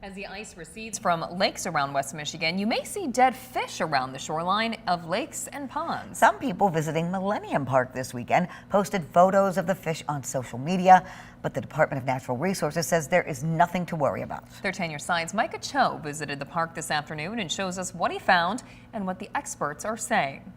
As the ice recedes from lakes around West Michigan, you may see dead fish around the shoreline of lakes and ponds. Some people visiting Millennium Park this weekend posted photos of the fish on social media, but the Department of Natural Resources says there is nothing to worry about. 13 News Side's Micah Cho visited the park this afternoon and shows us what he found and what the experts are saying.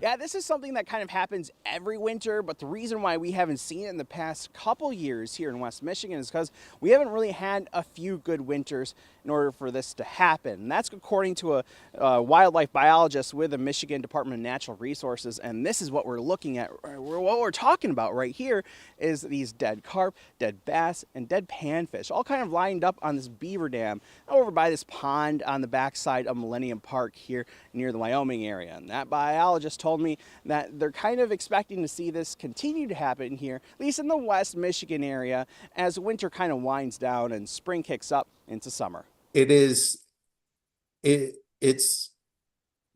Yeah, this is something that kind of happens every winter, but the reason why we haven't seen it in the past couple years here in West Michigan is because we haven't really had a few good winters in order for this to happen. And that's according to a wildlife biologist with the Michigan Department of Natural Resources. And this is what we're looking at. What we're talking about right here is these dead carp, dead bass, and dead panfish, all kind of lined up on this beaver dam over by this pond on the backside of Millennium Park here near the Wyoming area. And that biologist told me that they're kind of expecting to see this continue to happen here, at least in the West Michigan area, as winter kind of winds down and spring kicks up into summer. It's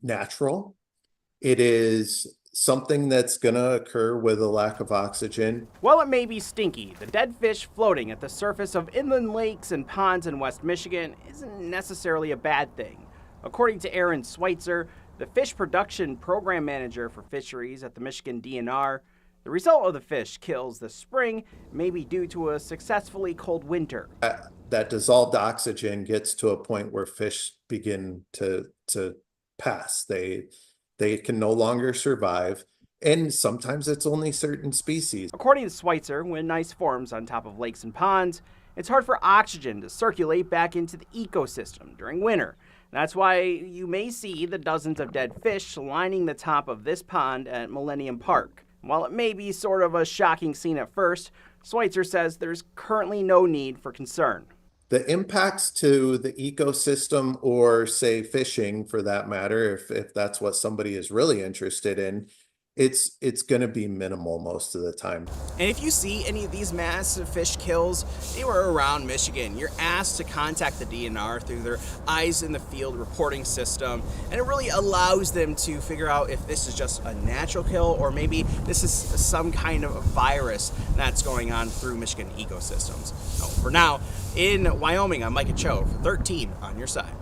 natural. It is something that's going to occur with a lack of oxygen. While it may be stinky, the dead fish floating at the surface of inland lakes and ponds in West Michigan isn't necessarily a bad thing. According to Aaron Schweitzer, the fish production program manager for fisheries at the Michigan DNR, the result of the fish kills this spring may be due to a successfully cold winter. That dissolved oxygen gets to a point where fish begin to pass. They can no longer survive, and sometimes it's only certain species. According to Schweitzer, when ice forms on top of lakes and ponds, it's hard for oxygen to circulate back into the ecosystem during winter. That's why you may see the dozens of dead fish lining the top of this pond at Millennium Park. While it may be sort of a shocking scene at first, Schweitzer says there's currently no need for concern. The impacts to the ecosystem, or say fishing for that matter, if that's what somebody is really interested in, it's going to be minimal most of the time. And if you see any of these massive fish kills, they were around Michigan, you're asked to contact the DNR through their Eyes in the Field reporting system, and it really allows them to figure out if this is just a natural kill or maybe this is some kind of a virus that's going on through Michigan ecosystems. So for now, in Wyoming, I'm Micah Cho for 13 on your side.